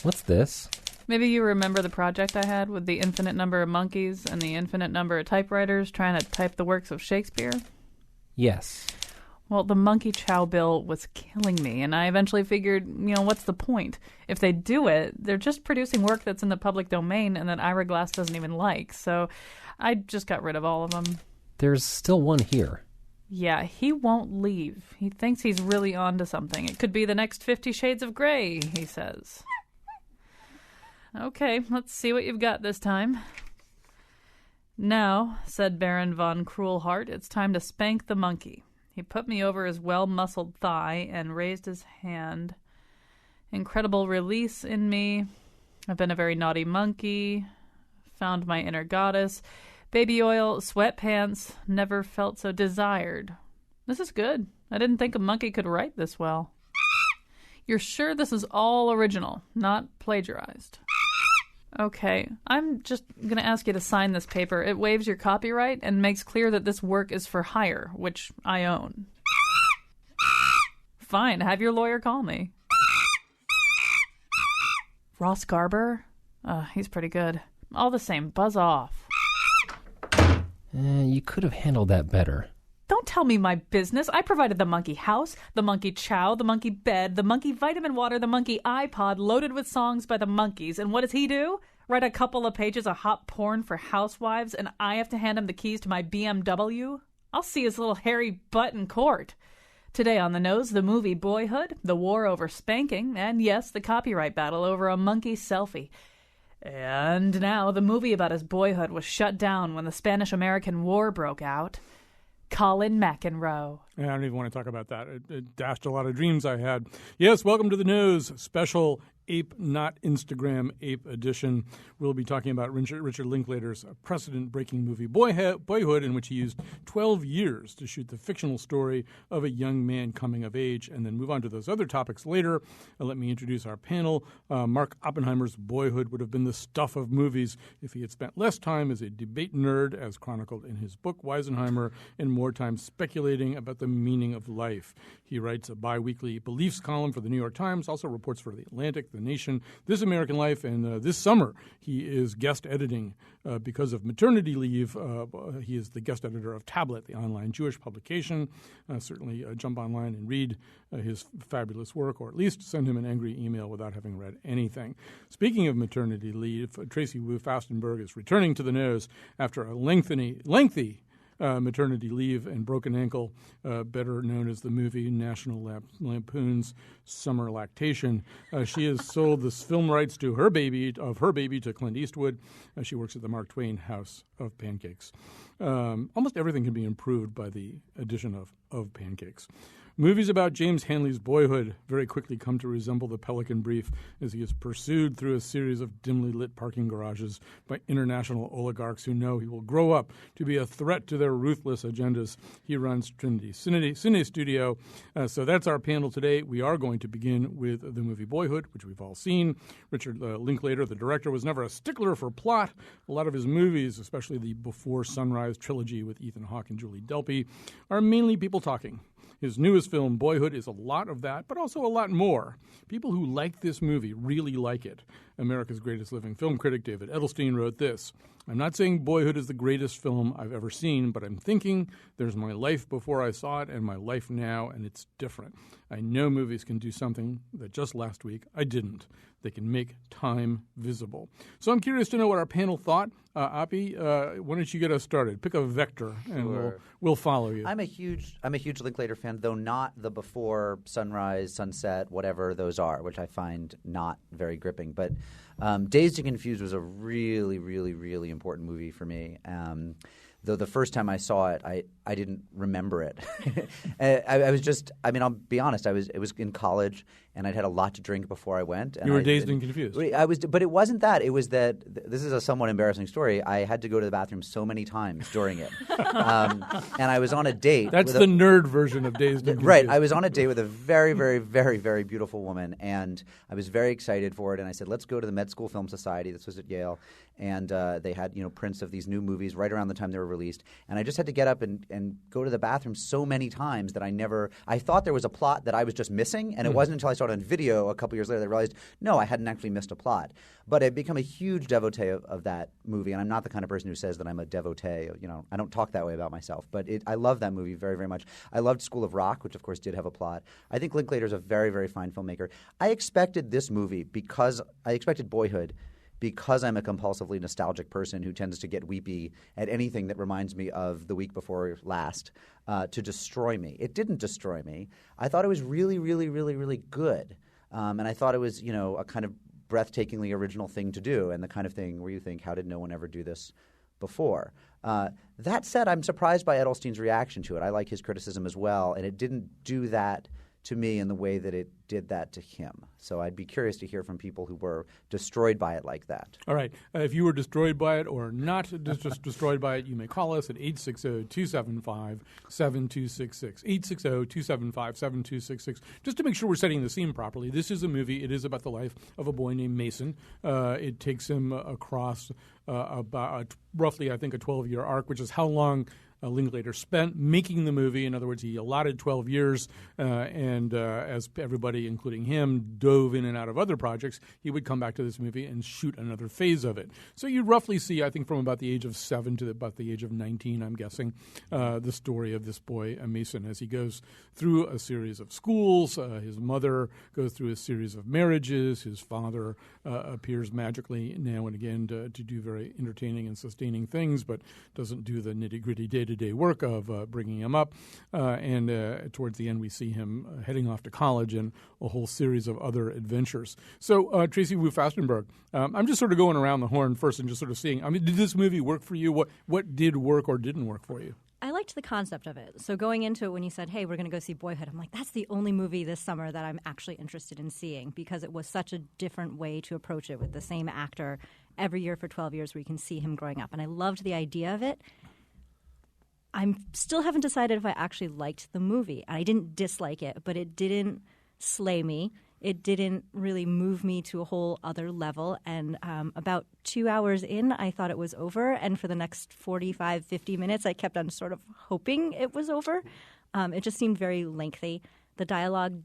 What's this? Maybe you remember the project I had with the infinite number of monkeys and the infinite number of typewriters trying to type the works of Shakespeare? Yes. Well, the monkey chow bill was killing me, and I eventually figured, what's the point? If they do it, they're just producing work that's in the public domain and that Ira Glass doesn't even like, so I just got rid of all of them. There's still one here. Yeah, he won't leave. He thinks he's really onto something. It could be the next 50 Shades of Grey, he says. Okay, let's see what you've got this time. Now, said Baron von Cruelheart, it's time to spank the monkey. He put me over his well-muscled thigh and raised his hand. Incredible release in me. I've been a very naughty monkey. Found my inner goddess. Baby oil, sweatpants. Never felt so desired. This is good. I didn't think a monkey could write this well. You're sure this is all original, not plagiarized? Okay, I'm just going to ask you to sign this paper. It waives your copyright and makes clear that this work is for hire, which I own. Fine, have your lawyer call me. Ross Garber? He's pretty good. All the same, buzz off. You could have handled that better. Don't tell me my business. I provided the monkey house, the monkey chow, the monkey bed, the monkey vitamin water, the monkey iPod loaded with songs by the monkeys. And what does he do? Write a couple of pages of hot porn for housewives, and I have to hand him the keys to my BMW? I'll see his little hairy butt in court. Today on the nose, the movie Boyhood, the war over spanking, and yes, the copyright battle over a monkey selfie. And now the movie about his boyhood was shut down when the Spanish-American War broke out. Colin McEnroe. I don't even want to talk about that. It dashed a lot of dreams I had. Yes, welcome to the news. Special Ape, Not Instagram Ape edition. We'll be talking about Richard Linklater's precedent-breaking movie Boyhood, in which he used 12 years to shoot the fictional story of a young man coming of age, and then move on to those other topics later. Let me introduce our panel. Mark Oppenheimer's Boyhood would have been the stuff of movies if he had spent less time as a debate nerd, as chronicled in his book Weisenheimer, and more time speculating about the meaning of life. He writes a bi-weekly beliefs column for the New York Times, also reports for The Atlantic, The Nation, This American Life, and this summer he is guest editing because of maternity leave. He is the guest editor of Tablet, the online Jewish publication. Certainly jump online and read his fabulous work, or at least send him an angry email without having read anything. Speaking of maternity leave, Tracy Wu Fastenberg is returning to the nose after a lengthy maternity leave and broken ankle, better known as the movie National Lampoon's Summer Lactation. She has sold the film rights to her baby to Clint Eastwood. She works at the Mark Twain House of Pancakes. Almost everything can be improved by the addition of pancakes. Movies about James Hanley's boyhood very quickly come to resemble The Pelican Brief as he is pursued through a series of dimly lit parking garages by international oligarchs who know he will grow up to be a threat to their ruthless agendas. He runs Trinity Cine Studio. So that's our panel today. We are going to begin with the movie Boyhood, which we've all seen. Richard Linklater, the director, was never a stickler for plot. A lot of his movies, especially the Before Sunrise trilogy with Ethan Hawke and Julie Delpy, are mainly people talking. His newest film, Boyhood, is a lot of that, but also a lot more. People who like this movie really like it. America's greatest living film critic David Edelstein wrote this: "I'm not saying Boyhood is the greatest film I've ever seen, but I'm thinking there's my life before I saw it and my life now, and it's different. I know movies can do something that just last week I didn't. They can make time visible." So I'm curious to know what our panel thought. Api, why don't you get us started? Pick a vector, and we'll follow you. I'm a huge Linklater fan, though not the Before Sunrise, Sunset, whatever those are, which I find not very gripping. But Dazed and Confused was a really, really, really important movie for me. Though the first time I saw it, I didn't remember it. I'll be honest, it was in college, and I'd had a lot to drink before I went. And you were dazed and confused. But it wasn't that. It was that this is a somewhat embarrassing story. I had to go to the bathroom so many times during it. And I was on a date. That's the nerd version of Dazed and Confused. Right. I was on a date with a very, very, very, very beautiful woman, and I was very excited for it. And I said, let's go to the Med School Film Society. This was at Yale. And they had prints of these new movies right around the time they were released. And I just had to get up and and go to the bathroom so many times that I thought there was a plot that I was just missing, and it wasn't until I saw it on video a couple years later that I realized, no, I hadn't actually missed a plot. But I've become a huge devotee of that movie, and I'm not the kind of person who says that I'm a devotee. I don't talk that way about myself, but I love that movie very, very much. I loved School of Rock, which of course did have a plot. I think Linklater's a very, very fine filmmaker. I expected this movie because I expected Boyhood because I'm a compulsively nostalgic person who tends to get weepy at anything that reminds me of the week before last, to destroy me. It didn't destroy me. I thought it was really, really, really, really good. And I thought it was, a kind of breathtakingly original thing to do, and the kind of thing where you think, how did no one ever do this before? That said, I'm surprised by Edelstein's reaction to it. I like his criticism as well, and it didn't do that to me in the way that it did that to him. So I'd be curious to hear from people who were destroyed by it like that. All right. If you were destroyed by it or not just destroyed by it, you may call us at 860-275-7266. 860-275-7266. Just to make sure we're setting the scene properly, this is a movie. It is about the life of a boy named Mason. It takes him across about roughly, I think, a 12-year arc, which is how long Linklater spent making the movie. In other words, he allotted 12 years, and as everybody, including him, dove in and out of other projects, he would come back to this movie and shoot another phase of it. So you roughly see, I think, from about the age of 7 to about the age of 19, I'm guessing, the story of this boy, Mason, as he goes through a series of schools. His mother goes through a series of marriages. His father appears magically now and again to do very entertaining and sustaining things, but doesn't do the nitty-gritty day-to-day work of bringing him up. And towards the end, we see him heading off to college and a whole series of other adventures. So, Tracy Wu Fastenberg, I'm just sort of going around the horn first and just sort of seeing, did this movie work for you? What did work or didn't work for you? I liked the concept of it. So going into it when you said, hey, we're going to go see Boyhood, I'm like, that's the only movie this summer that I'm actually interested in seeing because it was such a different way to approach it with the same actor every year for 12 years where you can see him growing up. And I loved the idea of it. I still haven't decided if I actually liked the movie. I didn't dislike it, but it didn't slay me. It didn't really move me to a whole other level. And about 2 hours in, I thought it was over. And for the next 45, 50 minutes, I kept on sort of hoping it was over. It just seemed very lengthy. The dialogue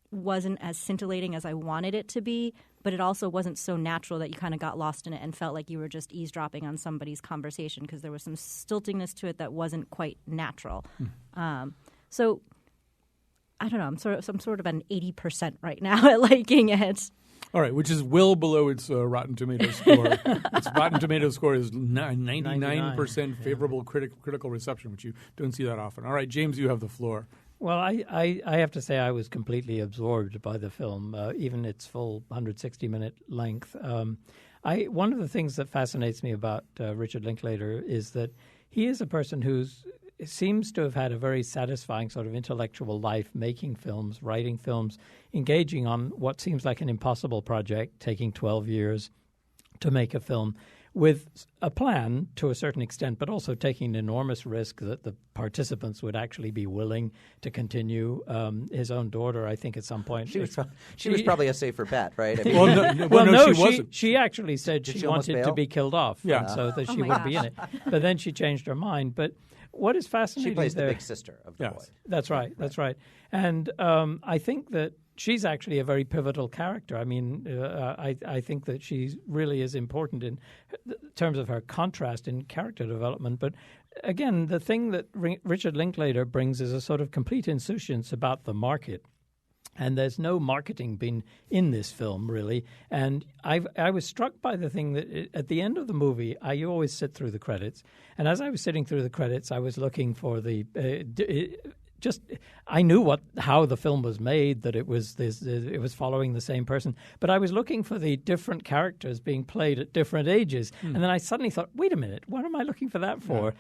wasn't as scintillating as I wanted it to be, but it also wasn't so natural that you kind of got lost in it and felt like you were just eavesdropping on somebody's conversation because there was some stiltiness to it that wasn't quite natural. So I don't know. I'm sort of an 80% right now at liking it. All right, which is well below its Rotten Tomatoes score. Its Rotten Tomatoes score is 99% favorable critical reception, which you don't see that often. All right, James, you have the floor. Well, I have to say I was completely absorbed by the film, even its full 160-minute length. One of the things that fascinates me about Richard Linklater is that he is a person who seems to have had a very satisfying sort of intellectual life, making films, writing films, engaging on what seems like an impossible project, taking 12 years to make a film, with a plan to a certain extent, but also taking an enormous risk that the participants would actually be willing to continue. His own daughter, I think, at some point. She was probably a safer bet, right? She wasn't. She actually said she wanted to be killed off, so that she would be in it. But then she changed her mind. But what is fascinating? She plays the big sister of the boy. That's right. That's right. And I think that she's actually a very pivotal character. I mean, I think that she really is important in terms of her contrast in character development. But again, the thing that Richard Linklater brings is a sort of complete insouciance about the market. And there's no marketing been in this film, really. And I was struck by the thing that at the end of the movie, you always sit through the credits. And as I was sitting through the credits, I was looking for the I knew how the film was made, that it was following the same person, but I was looking for the different characters being played at different ages, and then I suddenly thought, wait a minute, what am I looking for that for?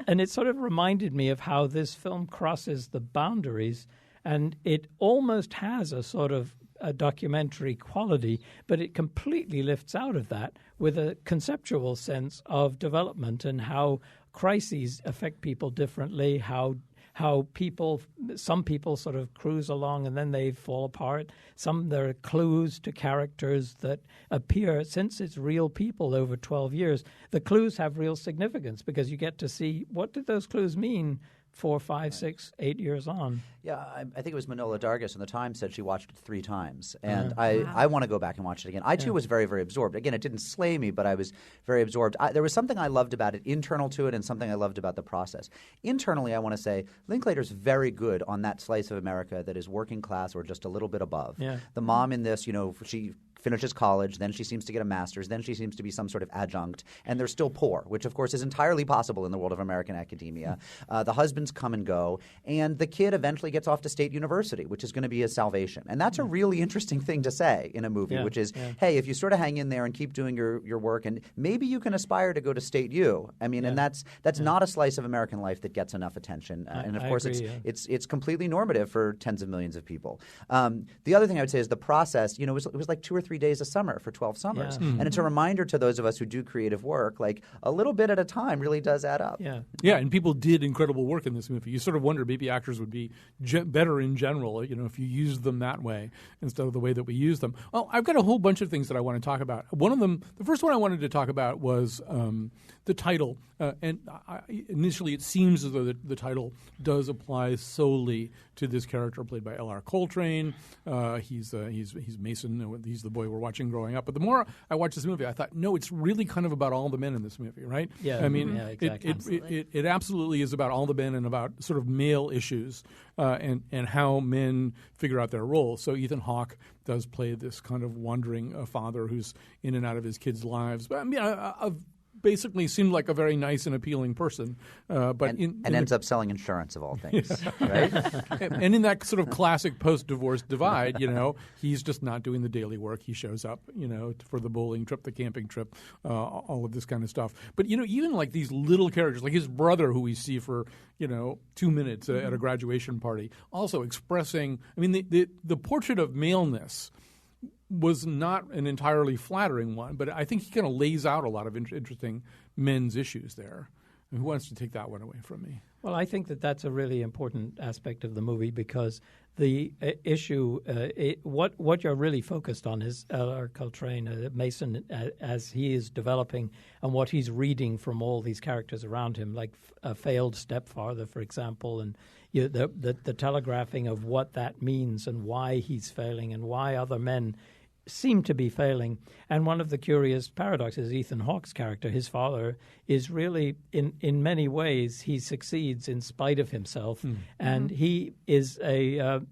And it sort of reminded me of how this film crosses the boundaries, and it almost has a sort of a documentary quality, but it completely lifts out of that with a conceptual sense of development and how crises affect people differently, how how some people sort of cruise along and then they fall apart. There are clues to characters that appear, since it's real people over 12 years, the clues have real significance because you get to see what did those clues mean 4, 5, 6, 8 years on. Yeah, I think it was Manohla Dargis in the Times said she watched it 3 times. And I want to go back and watch it again. I, too, was very, very absorbed. Again, it didn't slay me, but I was very absorbed. There was something I loved about it internal to it and something I loved about the process. Internally, I want to say Linklater's very good on that slice of America that is working class or just a little bit above. Yeah. The mom in this, she finishes college, then she seems to get a master's, then she seems to be some sort of adjunct, and they're still poor, which of course is entirely possible in the world of American academia. The husbands come and go, and the kid eventually gets off to State University, which is going to be his salvation. And that's a really interesting thing to say in a movie, which is, hey, if you sort of hang in there and keep doing your work, and maybe you can aspire to go to State U. I mean, and that's not a slice of American life that gets enough attention. And of course, it's completely normative for tens of millions of people. The other thing I would say is the process. It was like 2 or 3 days a summer for 12 summers. And it's a reminder to those of us who do creative work, like a little bit at a time really does add up. Yeah, and people did incredible work in this movie. You sort of wonder maybe actors would be better in general, if you used them that way instead of the way that we use them. Well, I've got a whole bunch of things that I want to talk about. One of them, the first one I wanted to talk about was the title. Initially, it seems as though the title does apply solely to this character played by L.R. Coltrane. He's Mason. He's the boy we're watching growing up. But the more I watched this movie, I thought, no, it's really kind of about all the men in this movie, right? Yeah, I mean, exactly. it absolutely is about all the men and about sort of male issues and how men figure out their roles. So Ethan Hawke does play this kind of wandering father who's in and out of his kids' lives. But I mean, basically seemed like a very nice and appealing person. But ends up selling insurance of all things, right? And in that sort of classic post-divorce divide, he's just not doing the daily work. He shows up, for the bowling trip, the camping trip, all of this kind of stuff. But, even like these little characters, like his brother who we see for, 2 minutes at a graduation party, also expressing – I mean, the portrait of maleness – was not an entirely flattering one, but I think he kind of lays out a lot of interesting men's issues there. Who wants to take that one away from me? Well, I think that's a really important aspect of the movie because the issue, what you're really focused on is L.R. Coltrane, Mason, as he is developing and what he's reading from all these characters around him, like a failed stepfather, for example, and the telegraphing of what that means and why he's failing and why other men seem to be failing. And one of the curious paradoxes, Ethan Hawke's character, his father, is really, in many ways, he succeeds in spite of himself. And he is a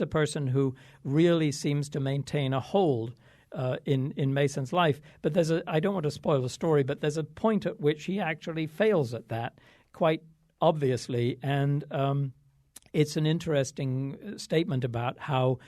person who really seems to maintain a hold in Mason's life. But I don't want to spoil the story, but there's a point at which he actually fails at that quite obviously. And it's an interesting statement about how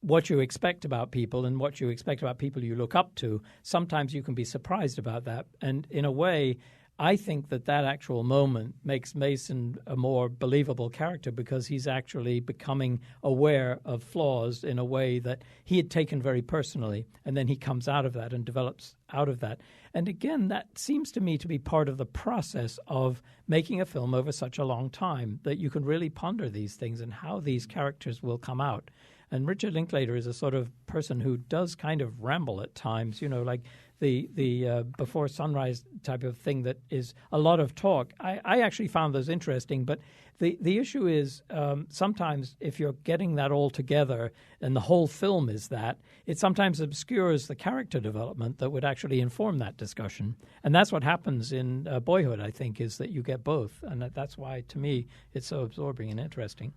what you expect about people and what you expect about people you look up to, sometimes you can be surprised about that. And in a way, I think that actual moment makes Mason a more believable character because he's actually becoming aware of flaws in a way that he had taken very personally, and then he comes out of that and develops out of that. And again, that seems to me to be part of the process of making a film over such a long time, that you can really ponder these things and how these characters will come out. And Richard Linklater is a sort of person who does kind of ramble at times, like the Before Sunrise type of thing that is a lot of talk. I actually found those interesting, but the issue is sometimes if you're getting that all together and the whole film is that, it sometimes obscures the character development that would actually inform that discussion. And that's what happens in Boyhood, I think, is that you get both. And that's why, to me, it's so absorbing and interesting.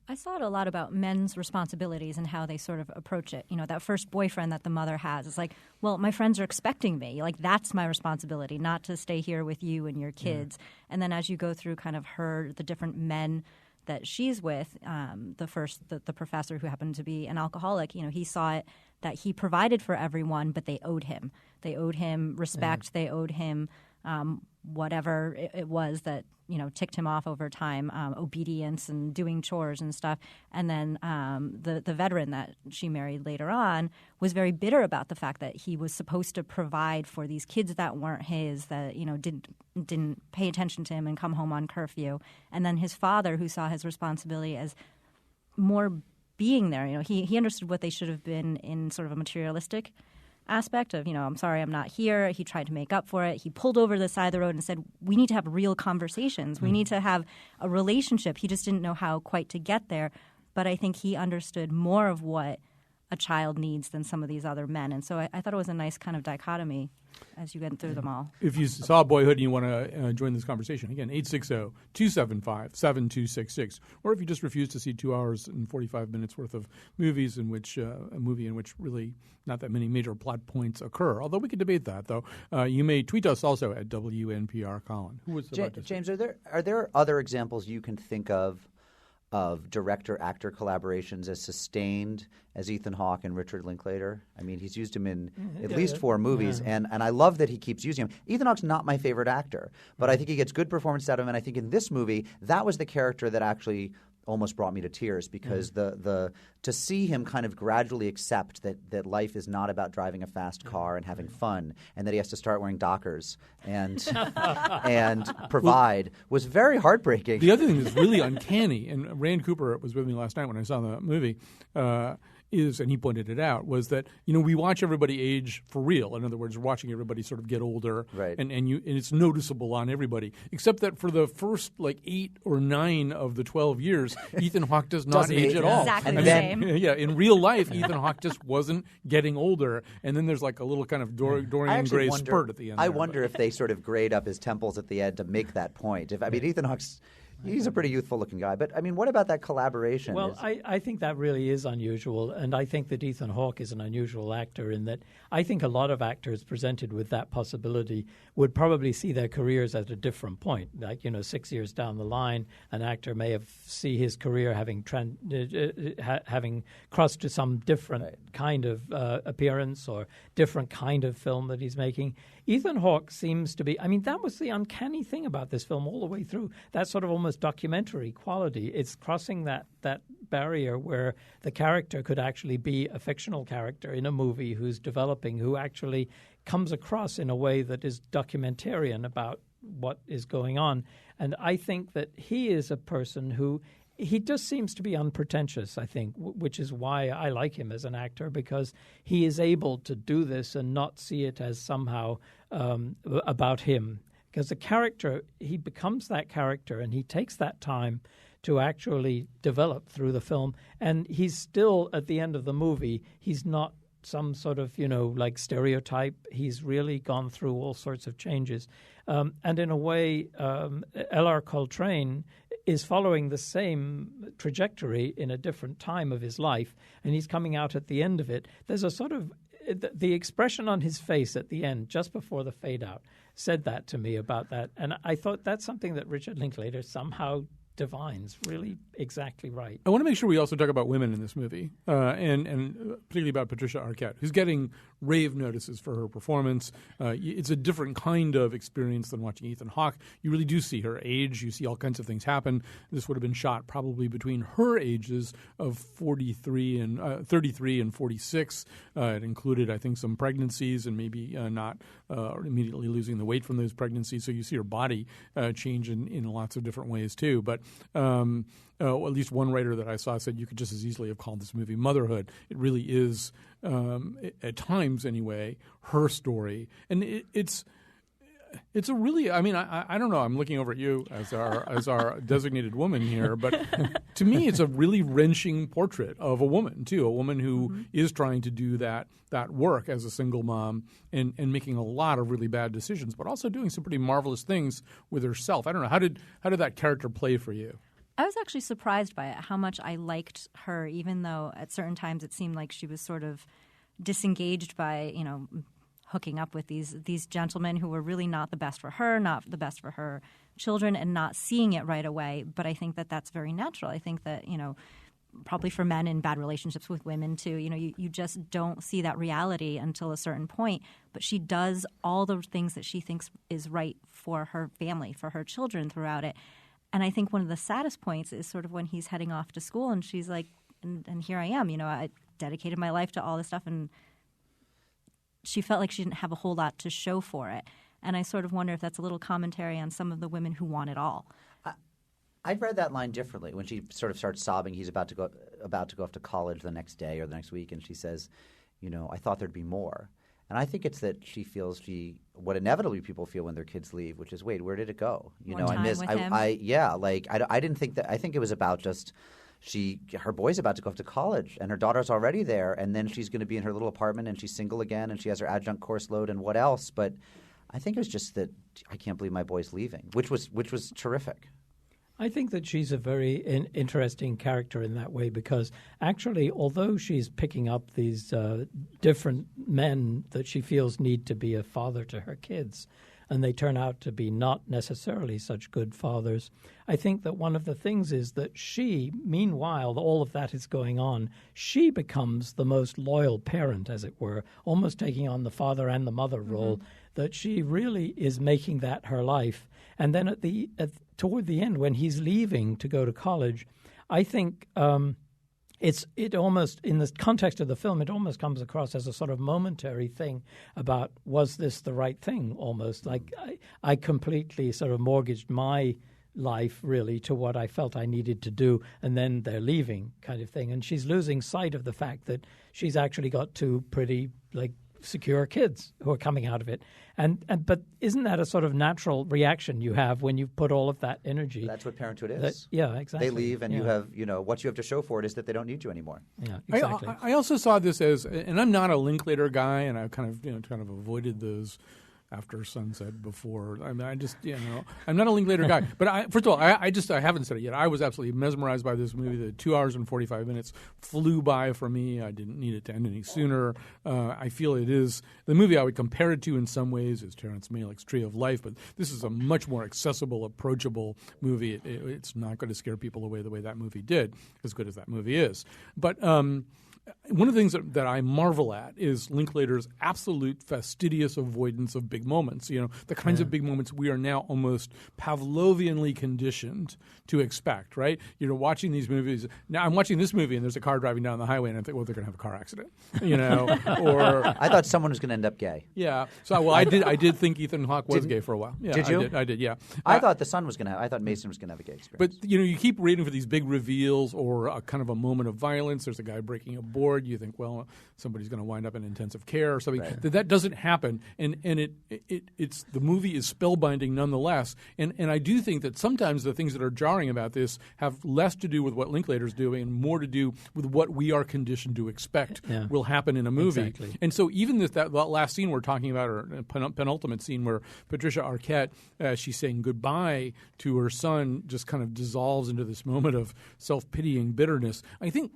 I saw it a lot about men's responsibilities and how they sort of approach it. That first boyfriend that the mother has, it's like, well, my friends are expecting me. Like, that's my responsibility, not to stay here with you and your kids. Yeah. And then as you go through kind of the different men that she's with, the professor who happened to be an alcoholic, he saw it that he provided for everyone, but they owed him. They owed him respect. Yeah. They owed him whatever it was that, ticked him off over time, obedience and doing chores and stuff. And then the veteran that she married later on was very bitter about the fact that he was supposed to provide for these kids that weren't his, that, didn't pay attention to him and come home on curfew. And then his father, who saw his responsibility as more being there, he understood what they should have been in sort of a materialistic aspect of, I'm sorry, I'm not here. He tried to make up for it. He pulled over to the side of the road and said, we need to have real conversations. We need to have a relationship. He just didn't know how quite to get there. But I think he understood more of what a child needs than some of these other men. And so I thought it was a nice kind of dichotomy as you went through them all. If you saw Boyhood and you want to join this conversation, again, 860-275-7266. Or if you just refuse to see 2 hours and 45 minutes worth of movies in which a movie in which really not that many major plot points occur. Although we could debate that, though. You may tweet us also at WNPR Colin. Who was James, are there other examples you can think of director-actor collaborations as sustained as Ethan Hawke and Richard Linklater? I mean, he's used him in at least 4 movies, and I love that he keeps using him. Ethan Hawke's not my favorite actor, but I think he gets good performance out of him, and I think in this movie, that was the character that actually almost brought me to tears because the to see him kind of gradually accept that life is not about driving a fast car and having fun, and that he has to start wearing Dockers and provide was very heartbreaking. The other thing that's really uncanny, and Rand Cooper was with me last night when I saw the movie, and he pointed it out, was that we watch everybody age for real. In other words, we're watching everybody sort of get older, right? And it's noticeable on everybody, except that for the first 8 or 9 of the 12 years, Ethan Hawke does not age at all. Exactly and the then, same. Yeah, in real life, Ethan Hawke just wasn't getting older, and then there's a little kind of Dorian Gray spurt at the end. I wonder if they sort of grade up his temples at the end to make that point. Ethan Hawke's. He's a pretty youthful-looking guy. But, what about that collaboration? Well, I think that really is unusual, and I think that Ethan Hawke is an unusual actor in that I think a lot of actors presented with that possibility would probably see their careers at a different point. 6 years down the line, an actor may see his career having crossed to some different kind of appearance or different kind of film that he's making. Ethan Hawke seems to be, that was the uncanny thing about this film all the way through, that sort of almost documentary quality. It's crossing that barrier where the character could actually be a fictional character in a movie who's developing, who actually comes across in a way that is documentarian about what is going on. And I think that he is a person who he just seems to be unpretentious, I think, which is why I like him as an actor, because he is able to do this and not see it as somehow about him. Because the character, he becomes that character, and he takes that time to actually develop through the film. And he's still, at the end of the movie, he's not some sort of, stereotype. He's really gone through all sorts of changes. And in a way, L.R. Coltrane is following the same trajectory in a different time of his life, and he's coming out at the end of it. There's a sort of the expression on his face at the end, just before the fade out, said that to me about that. And I thought that's something that Richard Linklater somehow divines really exactly right. I want to make sure we also talk about women in this movie, and particularly about Patricia Arquette, who's getting rave notices for her performance. It's a different kind of experience than watching Ethan Hawke. You really do see her age. You see all kinds of things happen. This would have been shot probably between her ages of 33 and 46. It included, I think, some pregnancies and maybe not immediately losing the weight from those pregnancies. So you see her body change in lots of different ways too. But at least one writer that I saw said you could just as easily have called this movie Motherhood. It really is, at times anyway, her story. And it's a really, I don't know. I'm looking over at you as our designated woman here, but to me, it's a really wrenching portrait of a woman too. A woman who is trying to do that work as a single mom and making a lot of really bad decisions, but also doing some pretty marvelous things with herself. I don't know. How did that character play for you? I was actually surprised by it, how much I liked her, even though at certain times it seemed like she was sort of disengaged by, hooking up with these gentlemen who were really not the best for her, not the best for her children, and not seeing it right away. But I think that that's very natural. I think that, probably for men in bad relationships with women too. You just don't see that reality until a certain point. But she does all the things that she thinks is right for her family, for her children throughout it. And I think one of the saddest points is sort of when he's heading off to school and she's like, and here I am, I dedicated my life to all this stuff, and she felt like she didn't have a whole lot to show for it. And I sort of wonder if that's a little commentary on some of the women who want it all. I'd read that line differently when she sort of starts sobbing. He's about to go off to college the next day or the next week, and she says, I thought there'd be more. And I think it's that she feels what inevitably people feel when their kids leave, which is, wait, where did it go? I didn't think that. I think it was about just her boy's about to go off to college and her daughter's already there, and then she's going to be in her little apartment and she's single again and she has her adjunct course load and what else. But I think it was just that I can't believe my boy's leaving, which was terrific. I think that she's a very interesting character in that way because actually, although she's picking up these different men that she feels need to be a father to her kids, and they turn out to be not necessarily such good fathers, I think that one of the things is that she, meanwhile, all of that is going on, she becomes the most loyal parent, as it were, almost taking on the father and the mother role, that she really is making that her life. And then toward the end, when he's leaving to go to college, I think it almost, in the context of the film, it almost comes across as a sort of momentary thing about, was this the right thing, almost? Like I completely sort of mortgaged my life, really, to what I felt I needed to do, and then they're leaving kind of thing. And she's losing sight of the fact that she's actually got two pretty, secure kids who are coming out of it. But isn't that a sort of natural reaction you have when you put all of that energy? That's what parenthood is. Yeah, exactly. They leave and you have, what you have to show for it is that they don't need you anymore. Yeah, exactly. I also saw this as, and I'm not a Linklater guy, and I've kind of avoided those after Sunset before. I mean, I'm not a Linklater guy. But first of all, I haven't said it yet. I was absolutely mesmerized by this movie. The 2 hours and 45 minutes flew by for me. I didn't need it to end any sooner. I feel it is the movie I would compare it to in some ways is Terrence Malick's Tree of Life, but this is a much more accessible, approachable movie. It's not going to scare people away the way that movie did, as good as that movie is. But one of the things that I marvel at is Linklater's absolute fastidious avoidance of big moments. The kinds of big moments we are now almost Pavlovianly conditioned to expect, right? Watching these movies. Now I'm watching this movie and there's a car driving down the highway and I think, well, they're going to have a car accident, or I thought someone was going to end up gay. Yeah. So, I did think Ethan Hawke was gay for a while. Yeah, did you? I did, yeah. I thought the son was going to I thought Mason was going to have a gay experience. But, you keep waiting for these big reveals or a kind of a moment of violence. There's a guy breaking a board. You think, well, somebody's going to wind up in intensive care or something. Right. That doesn't happen, and it's the movie is spellbinding nonetheless. And I do think that sometimes the things that are jarring about this have less to do with what Linklater's doing and more to do with what we are conditioned to expect will happen in a movie. Exactly. And so even that last scene we're talking about, or penultimate scene where Patricia Arquette, she's saying goodbye to her son, just kind of dissolves into this moment of self-pitying bitterness. I think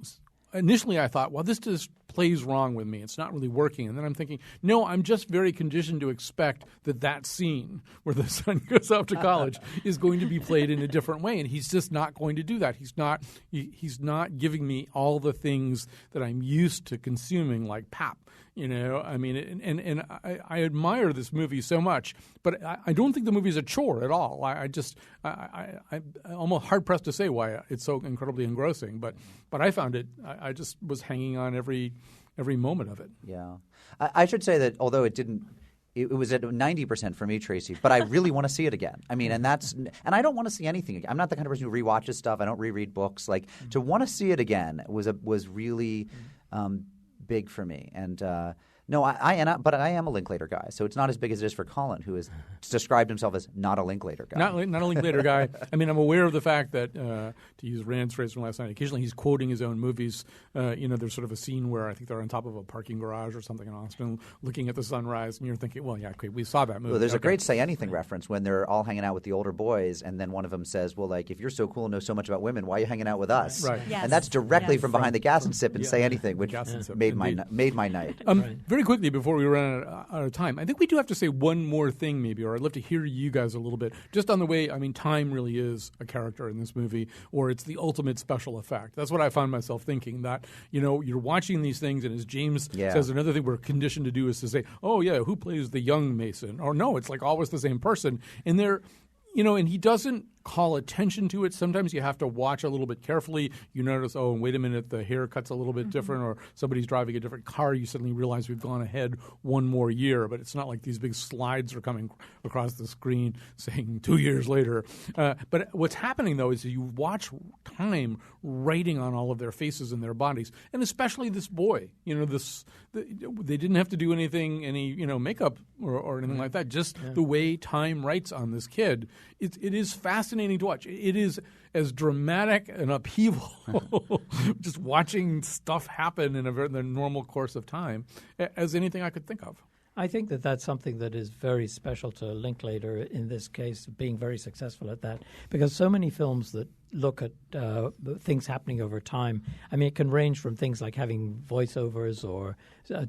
initially I thought, well, this just plays wrong with me. It's not really working. And then I'm thinking, no, I'm just very conditioned to expect that scene where the son goes off to college is going to be played in a different way. And he's just not going to do that. He's not giving me all the things that I'm used to consuming, like pap. I mean, and I admire this movie so much, but I don't think the movie is a chore at all. I'm almost hard pressed to say why it's so incredibly engrossing, but I found it. I just was hanging on every moment of it. Yeah, I should say that although it was at 90% for me, Tracy, but I really want to see it again. I mean, and I don't want to see anything again. I'm not the kind of person who rewatches stuff. I don't reread books. Like to want to see it again was really big for me. And but I am a Linklater guy, so it's not as big as it is for Colin, who has described himself as not a Linklater guy. Not a Linklater guy. I mean, I'm aware of the fact that, to use Rand's phrase from last night, occasionally he's quoting his own movies. There's sort of a scene where I think they're on top of a parking garage or something in Austin, looking at the sunrise, and you're thinking, well, yeah, okay, we saw that movie. Well, there's a great Say Anything reference when they're all hanging out with the older boys, and then one of them says, well, like, if you're so cool and know so much about women, why are you hanging out with us? Right. Yes. And that's directly from Behind the Gas and Sip and Say Anything, which made my night. very quickly before we run out of time, I think we do have to say one more thing maybe, or I'd love to hear you guys a little bit, just on the way, I mean, time really is a character in this movie, or it's the ultimate special effect. That's what I find myself thinking, that, you're watching these things, and as James says, another thing we're conditioned to do is to say, oh, yeah, who plays the young Mason? Or no, it's like always the same person. And they're, and he doesn't call attention to it. Sometimes you have to watch a little bit carefully. You notice, oh, wait a minute, the haircut's a little bit different, or somebody's driving a different car. You suddenly realize we've gone ahead one more year, but it's not like these big slides are coming across the screen saying 2 years later. But what's happening, though, is you watch time writing on all of their faces and their bodies, and especially this boy. They didn't have to do any makeup or anything like that. Just the way time writes on this kid. It is fascinating to watch. It is as dramatic an upheaval, just watching stuff happen in the normal course of time, as anything I could think of. I think that that's something that is very special to Linklater in this case, being very successful at that, because so many films that look at things happening over time, I mean, it can range from things like having voiceovers or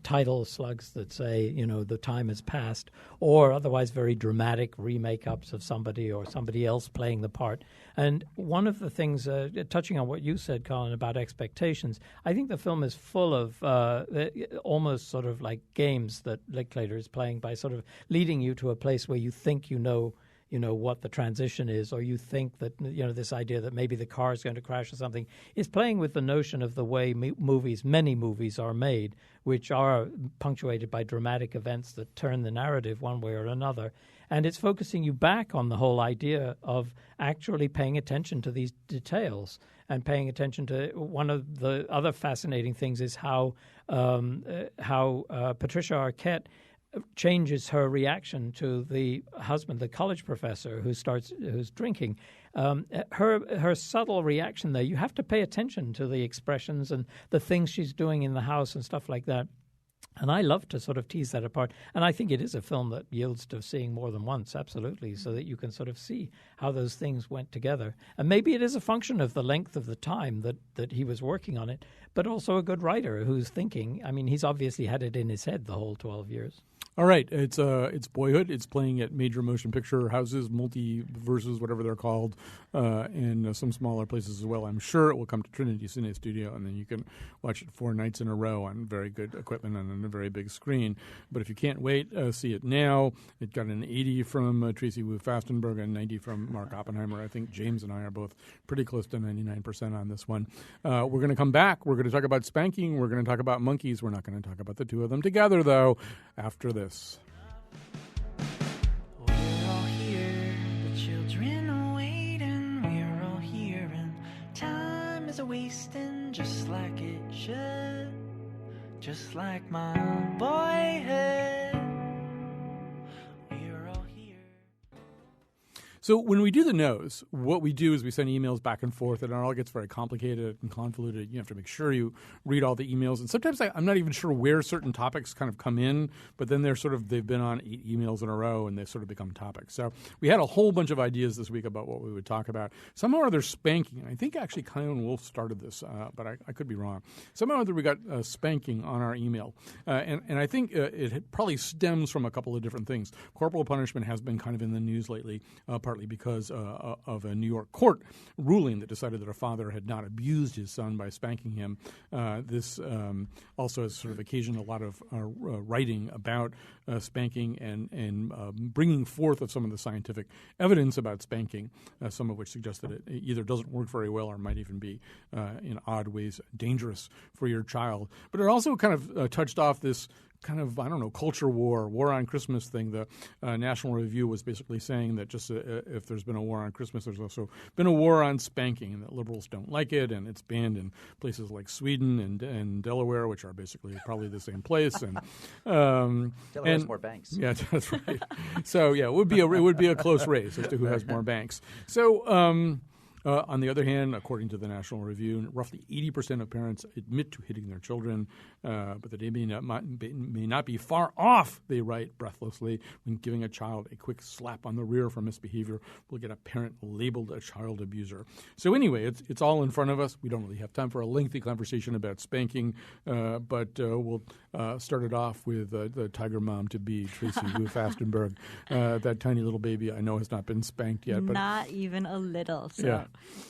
title slugs that say, the time has passed, or otherwise very dramatic remake-ups of somebody or somebody else playing the part. And one of the things, touching on what you said, Colin, about expectations, I think the film is full of almost sort of like games that Linklater is playing by sort of leading you to a place where you think you know what the transition is, or you think that this idea that maybe the car is going to crash or something, is playing with the notion of the way many movies are made, which are punctuated by dramatic events that turn the narrative one way or another. And it's focusing you back on the whole idea of actually paying attention to these details and paying attention to one of the other fascinating things is how Patricia Arquette changes her reaction to the husband, the college professor who's drinking. Her subtle reaction there, you have to pay attention to the expressions and the things she's doing in the house and stuff like that. And I love to sort of tease that apart. And I think it is a film that yields to seeing more than once, absolutely, so that you can sort of see how those things went together. And maybe it is a function of the length of the time that he was working on it, but also a good writer who's thinking. I mean, he's obviously had it in his head the whole 12 years. All right, it's Boyhood. It's playing at major motion picture houses, multiverses, whatever they're called, and some smaller places as well. I'm sure it will come to Trinity Cine Studio, and then you can watch it 4 nights in a row on very good equipment and on a very big screen. But if you can't wait, see it now. It got an 80 from Tracy Wu Fastenberg and 90 from Mark Oppenheimer. I think James and I are both pretty close to 99% on this one. We're going to come back. We're going to talk about spanking. We're going to talk about monkeys. We're not going to talk about the two of them together, though, after this. We're all here, the children are waiting. We're all here, and time is a wasting just like it should, just like my boyhood. We're all here. So when we do the nose, what we do is we send emails back and forth, and it all gets very complicated and convoluted. You have to make sure you read all the emails. And sometimes I'm not even sure where certain topics kind of come in, but then they've been on 8 emails in a row, and they've sort of become topics. So we had a whole bunch of ideas this week about what we would talk about. Somehow or other spanking. I think actually Kyone Wolf started this, but I could be wrong. Somehow or other we got spanking on our email. And I think it probably stems from a couple of different things. Corporal punishment has been kind of in the news lately, partly because of a New York court ruling that decided that a father had not abused his son by spanking him. This also has sort of occasioned a lot of writing about spanking and bringing forth of some of the scientific evidence about spanking, some of which suggests that it either doesn't work very well or might even be, in odd ways, dangerous for your child. But it also kind of touched off this kind of, culture war on Christmas thing. The National Review was basically saying that just if there's been a war on Christmas, there's also been a war on spanking, and that liberals don't like it, and it's banned in places like Sweden and Delaware, which are basically probably the same place. And Delaware has more banks. Yeah, that's right. So yeah, it would be a close race as to who has more banks. So. On the other hand, according to the National Review, roughly 80% of parents admit to hitting their children, but that they may not be far off, they write breathlessly, when giving a child a quick slap on the rear for misbehavior will get a parent labeled a child abuser. So anyway, it's all in front of us. We don't really have time for a lengthy conversation about spanking, but we'll start it off with the tiger mom-to-be, Tracy Wu Fastenberg. That tiny little baby I know has not been spanked yet. But not even a little. So yeah.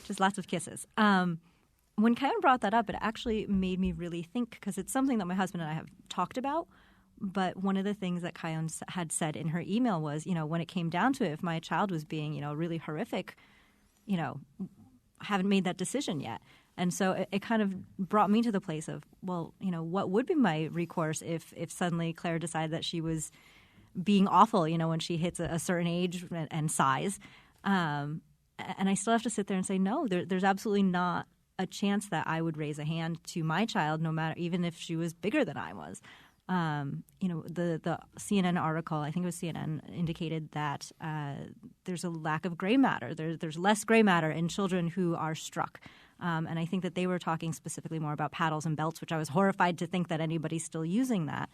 Just lots of kisses. When Kion brought that up, it actually made me really think, because it's something that my husband and I have talked about. But one of the things that Kion had said in her email was, when it came down to it, if my child was being, really horrific, I haven't made that decision yet. And so it kind of brought me to the place of, well, what would be my recourse if suddenly Claire decided that she was being awful, when she hits a certain age and size. And I still have to sit there and say, no, there's absolutely not a chance that I would raise a hand to my child, no matter, even if she was bigger than I was. The CNN article, I think it was CNN, indicated that there's a lack of gray matter. There's less gray matter in children who are struck. And I think that they were talking specifically more about paddles and belts, which I was horrified to think that anybody's still using that.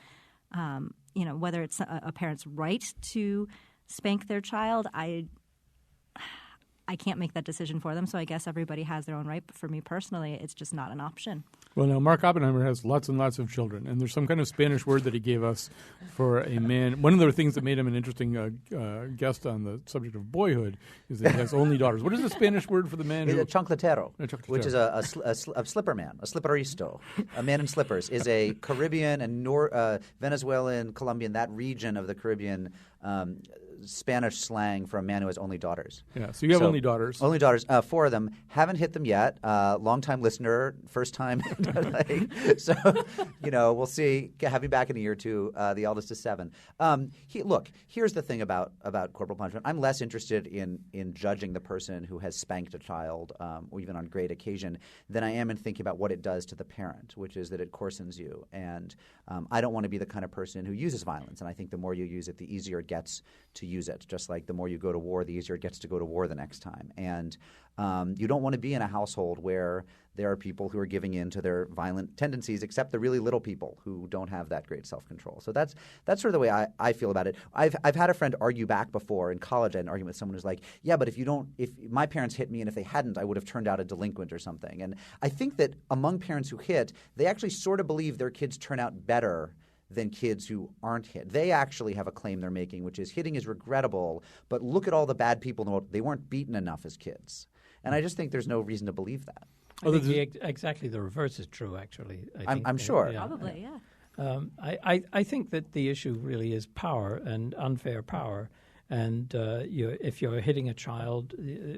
Whether it's a parent's right to spank their child, I can't make that decision for them, so I guess everybody has their own right. But for me personally, it's just not an option. Well, now, Mark Oppenheimer has lots and lots of children, and there's some kind of Spanish word that he gave us for a man. One of the things that made him an interesting guest on the subject of Boyhood is that he has only daughters. What is the Spanish word for the man who... A chancletero, chancletero, which is a slipper man, a slipperisto. A man in slippers is a Caribbean and Venezuelan, Colombian, that region of the Caribbean Spanish slang for a man who has only daughters. Yeah, so you have only daughters. Only daughters, 4 of them. Haven't hit them yet. Long-time listener, first time. So, we'll see. Have you back in a year or two. The eldest is 7. Look, here's the thing about corporal punishment. I'm less interested in judging the person who has spanked a child, or even on great occasion, than I am in thinking about what it does to the parent, which is that it coarsens you. And I don't want to be the kind of person who uses violence. And I think the more you use it, the easier it gets to use it. Just like the more you go to war, the easier it gets to go to war the next time. And you don't want to be in a household where there are people who are giving in to their violent tendencies, except the really little people who don't have that great self-control. So that's sort of the way I feel about it. I've had a friend argue back before in college. I had an argument with someone who's like, yeah, but if my parents hit me and if they hadn't, I would have turned out a delinquent or something. And I think that among parents who hit, they actually sort of believe their kids turn out better than kids who aren't hit. They actually have a claim they're making, which is hitting is regrettable, but look at all the bad people in the world. They weren't beaten enough as kids. And I just think there's no reason to believe that. I think exactly the reverse is true, actually. I'm sure. Yeah. Probably, yeah. I think that the issue really is power and unfair power. And if you're hitting a child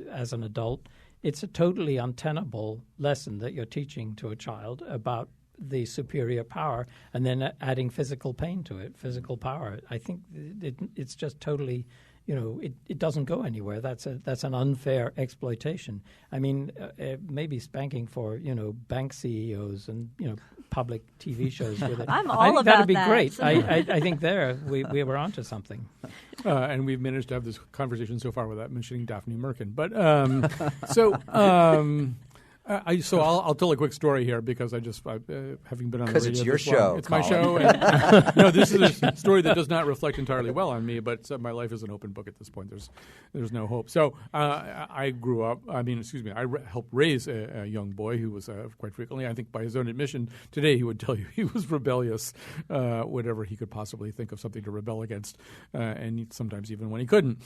as an adult, it's a totally untenable lesson that you're teaching to a child about the superior power, and then adding physical pain to it, physical power. I think it's just totally, it doesn't go anywhere. That's an unfair exploitation. I mean, maybe spanking for bank CEOs and public TV shows with it. I'm all I think about that'd be that. great. I think we were onto something. And we've managed to have this conversation so far without mentioning Daphne Merkin. But I'll tell a quick story here because having been on the radio because it's your show. It's my show. And, this is a story that does not reflect entirely well on me, but my life is an open book at this point. There's no hope. So I grew up. I helped raise a young boy who was quite frequently, I think, by his own admission today, he would tell you he was rebellious, whatever he could possibly think of something to rebel against, and sometimes even when he couldn't.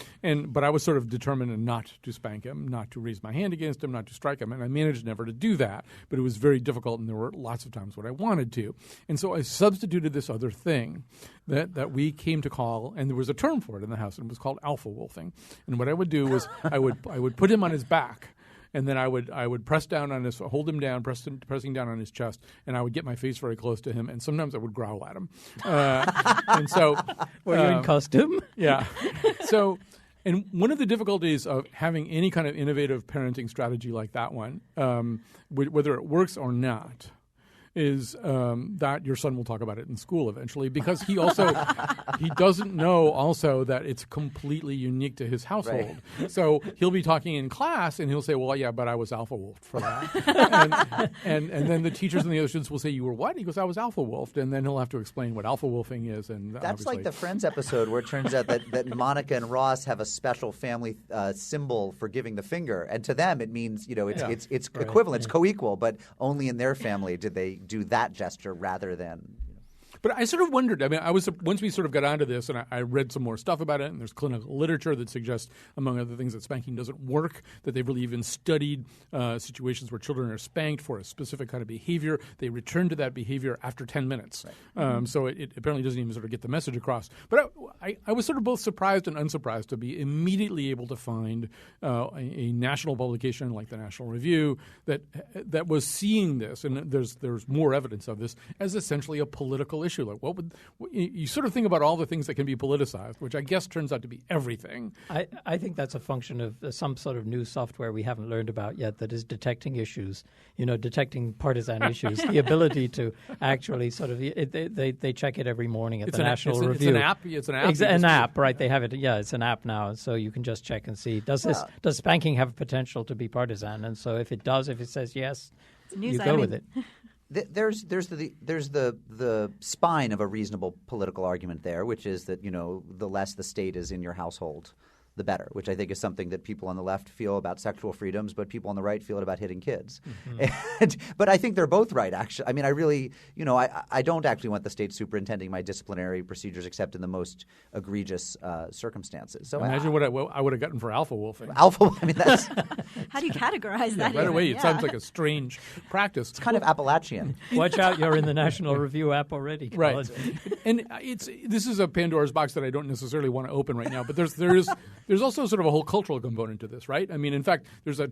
But I was sort of determined not to spank him, not to raise my hand against him, not to strike him, and I managed never to do that, but it was very difficult, and there were lots of times when I wanted to. And so I substituted this other thing that we came to call, and there was a term for it in the house, and it was called alpha wolfing. And what I would do was I would put him on his back, and then I would press down on hold him down, pressing down on his chest, and I would get my face very close to him, and sometimes I would growl at him. And so, were you in costume? Yeah. So. And one of the difficulties of having any kind of innovative parenting strategy like that one, whether it works or not, is that your son will talk about it in school eventually, because he also he doesn't know also that it's completely unique to his household. Right. So he'll be talking in class and he'll say, well, yeah, but I was alpha wolfed for that. and then the teachers and the other students will say, you were what? He goes, I was alpha wolfed. And then he'll have to explain what alpha wolfing is. And that's like the Friends episode where it turns out that Monica and Ross have a special family symbol for giving the finger. And to them, it means, it's equivalent, it's co-equal, but only in their family did they do that gesture rather than. But I sort of wondered. I mean, once we sort of got onto this, and I read some more stuff about it, and there's clinical literature that suggests, among other things, that spanking doesn't work. That they've really even studied situations where children are spanked for a specific kind of behavior. They return to that behavior after 10 minutes. Right. So it apparently doesn't even sort of get the message across. But I was sort of both surprised and unsurprised to be immediately able to find a national publication like the National Review that was seeing this, and there's more evidence of this, as essentially a political issue. Like, you sort of think about all the things that can be politicized, which I guess turns out to be everything. I think that's a function of some sort of new software we haven't learned about yet that is detecting issues, detecting partisan issues. The ability to actually sort of they check it every morning at the National Review. It's an app. It's an app. An app, right? They have it. Yeah, it's an app now, so you can just check and see does spanking have potential to be partisan? And so if it does, if it says yes, you go with it. There's the spine of a reasonable political argument there, which is that the less the state is in your household, the better, which I think is something that people on the left feel about sexual freedoms, but people on the right feel it about hitting kids. Mm-hmm. But I think they're both right, actually. I mean, I really, I don't actually want the state superintending my disciplinary procedures except in the most egregious circumstances. So imagine what I would have gotten for alpha wolfing. I mean, that's how do you categorize that? By the way, it sounds like a strange practice. It's kind of Appalachian. Watch out, you're in the National Review app already. Right. And this is a Pandora's box that I don't necessarily want to open right now, but there's also sort of a whole cultural component to this, right? I mean, in fact, there's a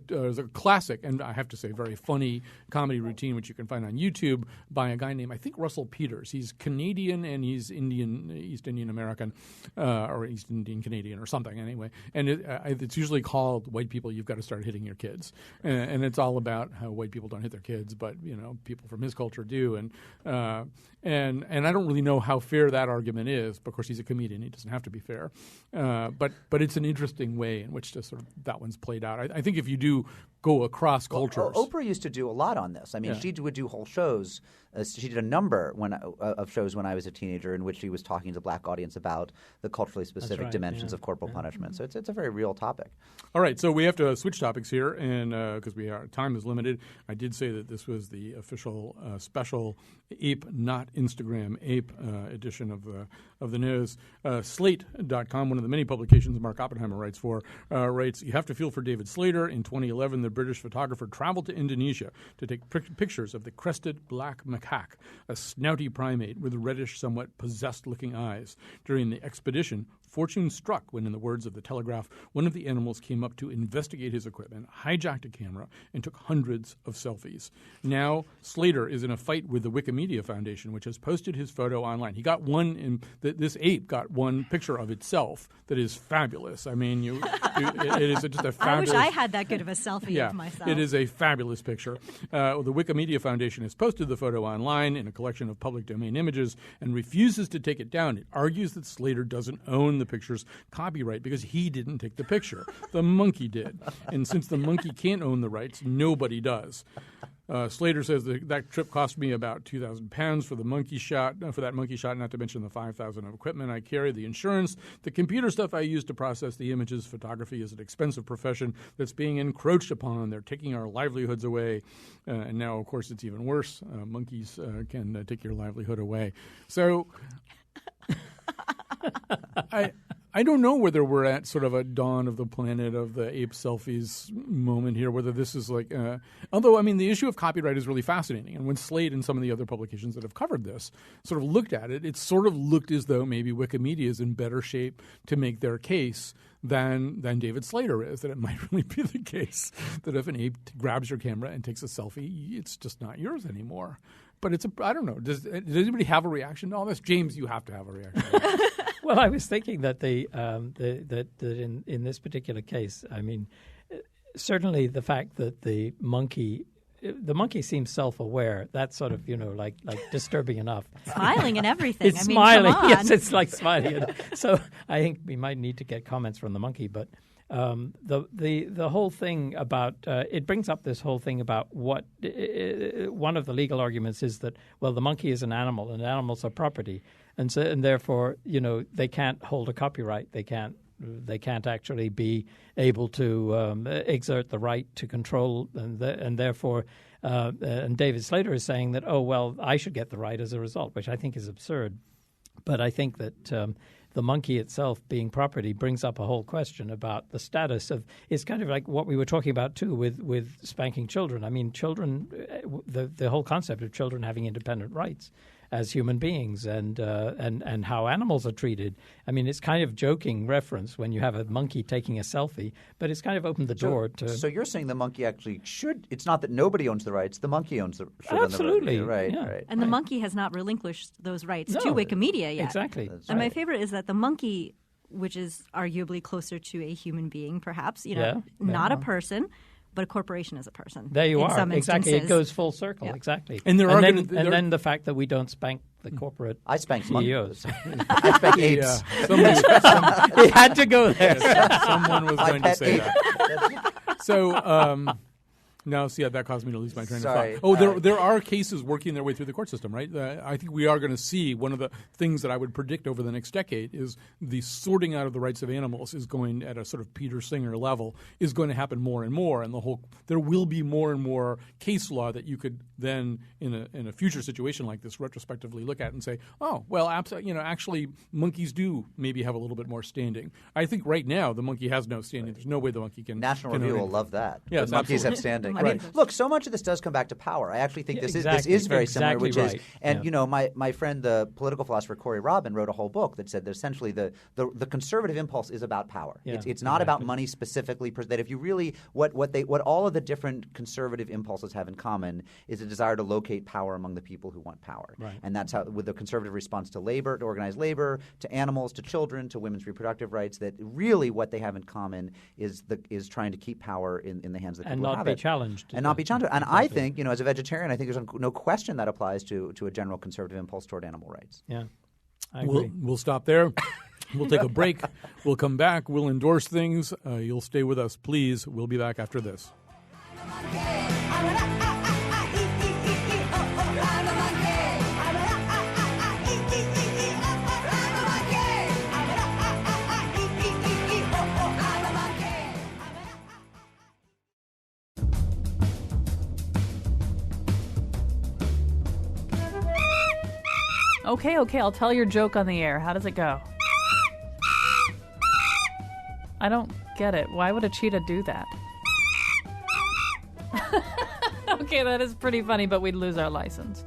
classic, and I have to say very funny comedy routine, which you can find on YouTube by a guy named, I think, Russell Peters. He's Canadian and he's East Indian American, or East Indian Canadian or something anyway. And it's usually called White People, You've Got to Start Hitting Your Kids. And it's all about how white people don't hit their kids, but, people from his culture do. And I don't really know how fair that argument is. Of course, he's a comedian. He doesn't have to be fair. But it's an interesting way in which that one's played out. I think if you do go across cultures. Oprah used to do a lot on this. I mean, she would do whole shows. She did a number of shows when I was a teenager in which she was talking to the black audience about the culturally specific dimensions of corporal punishment. So it's a very real topic. All right, so we have to switch topics here, and because time is limited, I did say that this was the official special Ape, not Instagram Ape edition of the news. Slate.com, one of the many publications Mark Oppenheimer writes for, writes, you have to feel for David Slater. In 2011, the British photographer traveled to Indonesia to take pictures of the crested black macaque, a snouty primate with reddish, somewhat possessed-looking eyes. During the expedition, fortune struck when, in the words of the Telegraph, one of the animals came up to investigate his equipment, hijacked a camera, and took hundreds of selfies. Now, Slater is in a fight with the Wikimedia Foundation, which has posted his photo online. He got this ape got one picture of itself that is fabulous. I mean, it is just a fabulous. I wish I had that good of a selfie of myself. It is a fabulous picture. The Wikimedia Foundation has posted the photo online in a collection of public domain images and refuses to take it down. It argues that Slater doesn't own the picture's copyright because he didn't take the picture. The monkey did. And since the monkey can't own the rights, nobody does. Slater says that trip cost me about £2,000 for the monkey shot, not to mention the $5,000 of equipment I carry, the insurance, the computer stuff I use to process the images. Photography is an expensive profession that's being encroached upon. They're taking our livelihoods away. And now, of course, it's even worse. Monkeys can take your livelihood away. So I don't know whether we're at sort of a dawn of the planet of the ape selfies moment here, whether this is like although, I mean, the issue of copyright is really fascinating. And when Slate and some of the other publications that have covered this sort of looked at it, it sort of looked as though maybe Wikimedia is in better shape to make their case than David Slater is, that it might really be the case that if an ape grabs your camera and takes a selfie, it's just not yours anymore. But I don't know. Does anybody have a reaction to all this? James, you have to have a reaction to this. Well, I was thinking that that in this particular case, I mean, certainly the fact that the monkey the monkey seems self-aware. That's sort of, like disturbing enough. Smiling and everything. It's I mean, smiling. come on. Yes, it's like smiling. So I think we might need to get comments from the monkey. But the whole thing about it brings up this whole thing about what one of the legal arguments is that, well, the monkey is an animal and animals are property, and therefore they can't hold a copyright. They can't actually be able to exert the right to control, and therefore, and David Slater is saying that, oh, well, I should get the right as a result, which I think is absurd. But I think that the monkey itself being property brings up a whole question about the status of. It's kind of like what we were talking about too with spanking children. I mean, children, the whole concept of children having independent rights as human beings, and how animals are treated. I mean, it's kind of joking reference when you have a monkey taking a selfie, but it's kind of opened the door to. So you're saying the monkey actually should. It's not that nobody owns the rights. The monkey owns the. Absolutely, right. Yeah. Right. And the monkey has not relinquished those rights No, to Wikimedia yet. Exactly. That's And my right. favorite is that the monkey, which is arguably closer to a human being, perhaps, Yeah, not yeah. a person, but a corporation is a person. There you in are. some Exactly. It instances. goes full circle. Yeah. Exactly. And there are then the fact that we don't spank the corporate I spank CEOs. monkeys. I spank apes. He had to go there. Someone was My going to pet say ape. that. So now, see, that caused me to lose my train Sorry. of thought. Oh, there are cases working their way through the court system, right? I think we are going to see one of the things that I would predict over the next decade is the sorting out of the rights of animals is going at a sort of Peter Singer level is going to happen more and more, and there will be more and more case law that you could then in a future situation like this retrospectively look at and say, oh, well, actually monkeys do maybe have a little bit more standing. I think right now the monkey has no standing. There's no way the monkey can. National can Review own will it. love that. Yes, the monkeys absolutely. have standing. Right. I mean, look, so much of this does come back to power. I actually think Yeah, this exactly. is very similar, Exactly which right. is, and Yeah. my friend, the political philosopher Corey Robin, wrote a whole book that said that essentially the conservative impulse is about power. Yeah, It's not about exactly. money specifically. That if you really what all of the different conservative impulses have in common is a desire to locate power among the people who want power. Right. And that's how with the conservative response to labor, to organized labor, to animals, to children, to women's reproductive rights. That really what they have in common is trying to keep power in the hands of the And people who not have be it. challenged. And not be challenged. And I Exactly. think, as a vegetarian, I think there's no question that applies to a general conservative impulse toward animal rights. Yeah, I agree. We'll stop there. We'll take a break. We'll come back. We'll endorse things. You'll stay with us, please. We'll be back after this. Okay, I'll tell your joke on the air. How does it go? I don't get it. Why would a cheetah do that? Okay, that is pretty funny, but we'd lose our license.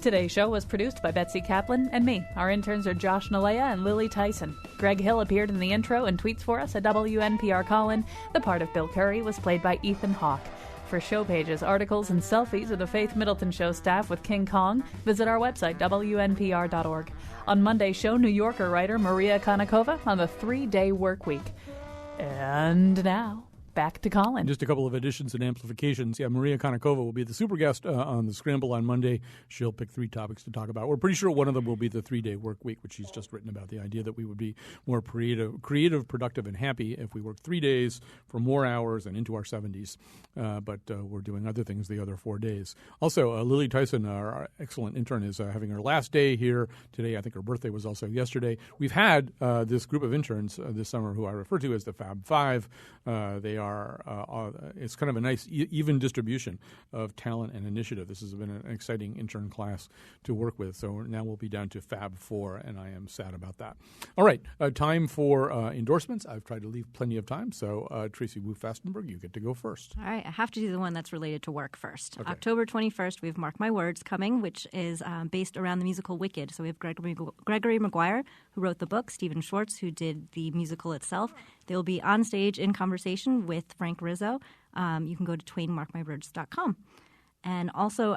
Today's show was produced by Betsy Kaplan and me. Our interns are Josh Nalea and Lily Tyson. Greg Hill appeared in the intro and tweets for us at WNPR Colin. The part of Bill Curry was played by Ethan Hawke. For show pages, articles, and selfies of the Faith Middleton Show staff with King Kong, visit our website, WNPR.org. On Monday's show, New Yorker writer Maria Konnikova on the 3-day work week. And now, back to Colin. Just a couple of additions and amplifications. Yeah, Maria Konnikova will be the super guest on the Scramble on Monday. She'll pick 3 topics to talk about. We're pretty sure one of them will be the 3-day work week, which she's just written about, the idea that we would be more creative, productive, and happy if we work 3 days for more hours and into our 70s. But we're doing other things the other 4 days. Also, Lily Tyson, our excellent intern, is having her last day here today. I think her birthday was also yesterday. We've had this group of interns this summer who I refer to as the Fab Five. They are it's kind of a nice even distribution of talent and initiative. This has been an exciting intern class to work with. So now we'll be down to Fab 4, and I am sad about that. All right, time for endorsements. I've tried to leave plenty of time. So Tracy Wu-Fastenberg, you get to go first. All right, I have to do the one that's related to work first. Okay. October 21st, we have Mark My Words coming, which is based around the musical Wicked. So we have Gregory Maguire, who wrote the book, Stephen Schwartz, who did the musical itself. They'll be on stage in conversation with Frank Rizzo. You can go to twainmarkmywords.com. And also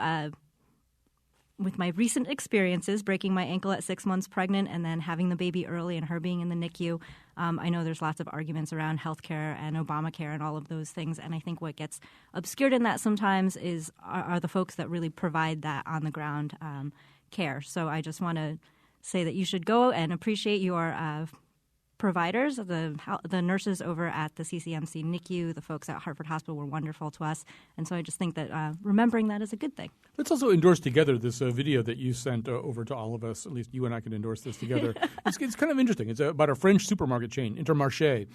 with my recent experiences, breaking my ankle at 6 months pregnant and then having the baby early and her being in the NICU, I know there's lots of arguments around healthcare and Obamacare and all of those things. And I think what gets obscured in that sometimes are the folks that really provide that on-the-ground care. So I just want to say that you should go and appreciate your providers, the nurses over at the CCMC NICU, the folks at Hartford Hospital were wonderful to us. And so I just think that remembering that is a good thing. Let's also endorse together this video that you sent over to all of us. At least you and I can endorse this together. It's kind of interesting. It's about a French supermarket chain, Intermarché,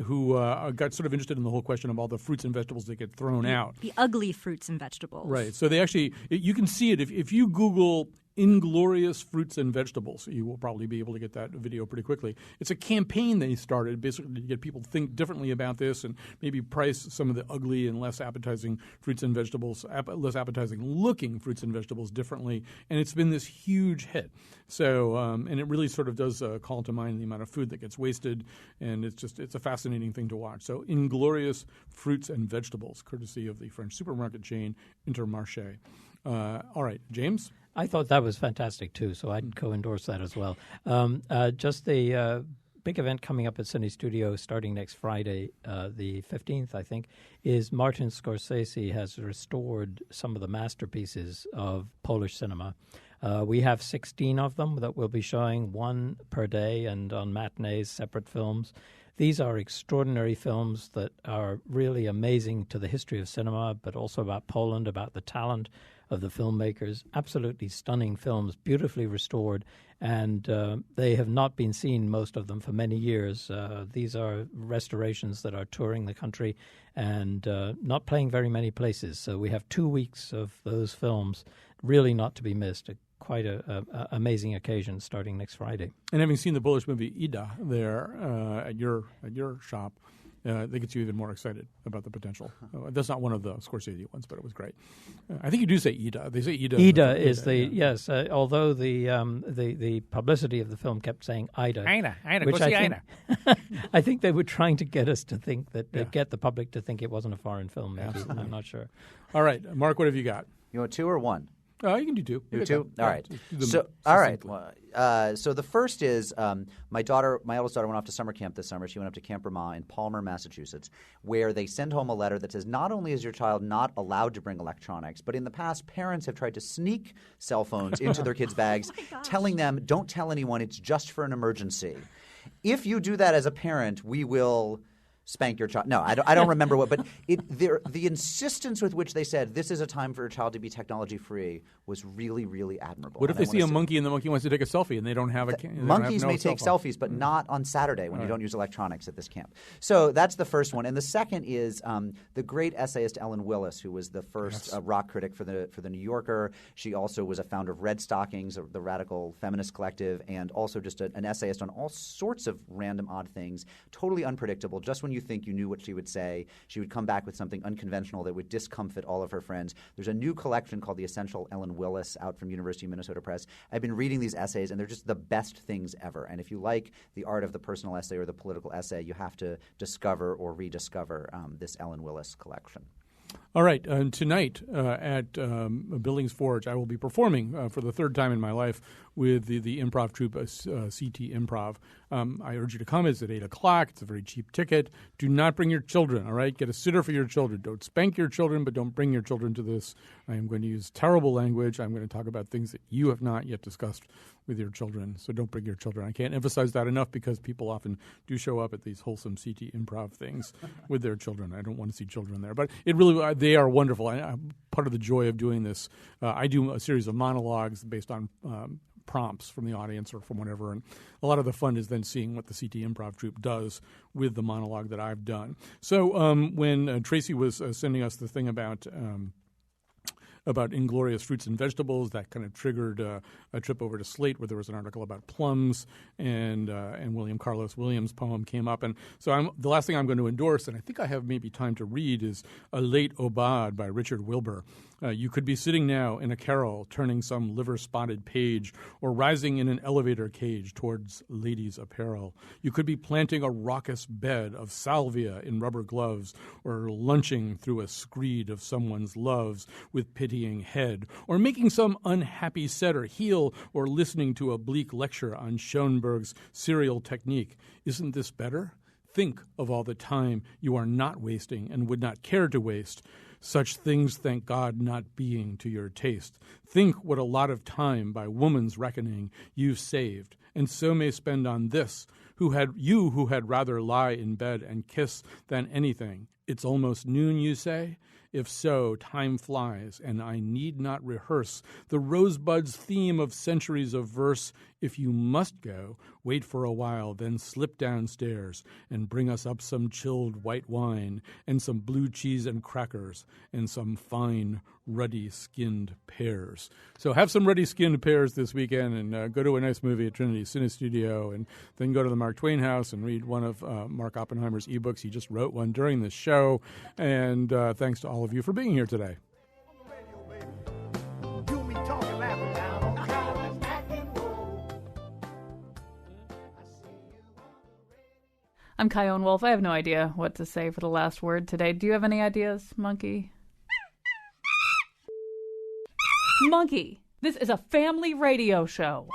who got sort of interested in the whole question of all the fruits and vegetables that get thrown out. The ugly fruits and vegetables. Right. So they actually – you can see it if you Google – Inglorious Fruits and Vegetables. You will probably be able to get that video pretty quickly. It's a campaign they started basically to get people to think differently about this and maybe price some of the ugly and less appetizing fruits and vegetables, less appetizing looking fruits and vegetables differently. And it's been this huge hit. So and it really sort of does call to mind the amount of food that gets wasted. And it's a fascinating thing to watch. So Inglorious Fruits and Vegetables, courtesy of the French supermarket chain Intermarché. All right, James? I thought that was fantastic, too, so I'd co-endorse that as well. Just the big event coming up at Cine Studio starting next Friday, the 15th, I think, is Martin Scorsese has restored some of the masterpieces of Polish cinema. We have 16 of them that we'll be showing, one per day and on matinees, separate films. These are extraordinary films that are really amazing to the history of cinema, but also about Poland, about the talent of the filmmakers. Absolutely stunning films, beautifully restored, and they have not been seen, most of them, for many years. These are restorations that are touring the country and not playing very many places. So we have 2 weeks of those films, really not to be missed. Quite a amazing occasion starting next Friday. And having seen the Polish movie Ida there at your shop, that gets you even more excited about the potential. That's not one of the Scorsese ones, but it was great. I think you do say Ida. They say Ida. Ida is the yes. Although the publicity of the film kept saying Ida, which I think they were trying to get us to think that get the public to think it wasn't a foreign film. Maybe I'm not sure. All right, Mark, what have you got? You want two or one? You can do two. Do two? All right. So the first is my eldest daughter went off to summer camp this summer. She went up to Camp Vermont in Palmer, Massachusetts, where they send home a letter that says not only is your child not allowed to bring electronics, but in the past parents have tried to sneak cell phones into their kids' bags, telling them, don't tell anyone, it's just for an emergency. If you do that as a parent, we will spank your child. No, I don't remember what, but the insistence with which they said this is a time for your child to be technology free was really, really admirable. What if they see a monkey and the monkey wants to take a selfie and they don't have a monkeys may take selfies, but not on Saturday when you don't use electronics at this camp. So that's the first one, and the second is the great essayist Ellen Willis, who was the first rock critic for the New Yorker. She also was a founder of Red Stockings, the radical feminist collective, and also just an essayist on all sorts of random odd things, totally unpredictable. Just when you think you knew what she would say, she would come back with something unconventional that would discomfit all of her friends. There's a new collection called The Essential Ellen Willis out from University of Minnesota Press. I've been reading these essays, and they're just the best things ever. And if you like the art of the personal essay or the political essay, you have to discover or rediscover this Ellen Willis collection. All right. Tonight at Billings Forge, I will be performing for the third time in my life with the improv troupe, CT Improv. I urge you to come. It's at 8 o'clock. It's a very cheap ticket. Do not bring your children, all right? Get a sitter for your children. Don't spank your children, but don't bring your children to this. I am going to use terrible language. I'm going to talk about things that you have not yet discussed with your children, so don't bring your children. I can't emphasize that enough because people often do show up at these wholesome CT Improv things with their children. I don't want to see children there. But it really, they are wonderful. Part of the joy of doing this, I do a series of monologues based on prompts from the audience or from whatever, and a lot of the fun is then seeing what the CT Improv troupe does with the monologue that I've done. So when Tracy was sending us the thing about Inglorious Fruits and Vegetables, that kind of triggered a trip over to Slate where there was an article about plums, and William Carlos Williams' poem came up. And so the last thing I'm going to endorse, and I think I have maybe time to read, is A Late Aubade by Richard Wilbur. You could be sitting now in a carrel, turning some liver-spotted page, or rising in an elevator cage towards ladies' apparel. You could be planting a raucous bed of salvia in rubber gloves, or lunching through a screed of someone's loves with pity pitying head, or making some unhappy setter heel, or listening to a bleak lecture on Schoenberg's serial technique. Isn't this better? Think of all the time you are not wasting and would not care to waste. Such things, thank God, not being to your taste. Think what a lot of time, by woman's reckoning, you've saved, and so may spend on this, who had rather lie in bed and kiss than anything. It's almost noon, you say? If so, time flies, and I need not rehearse the rosebud's theme of centuries of verse. If you must go, wait for a while, then slip downstairs and bring us up some chilled white wine and some blue cheese and crackers and some fine, ruddy-skinned pears. So have some ruddy-skinned pears this weekend and go to a nice movie at Trinity Cine Studio, and then go to the Mark Twain House and read one of Mark Oppenheimer's ebooks. He just wrote one during the show, and thanks to all of you for being here today. I'm Kyone Wolf. I have no idea what to say for the last word today. Do you have any ideas, Monkey? Monkey, this is a family radio show.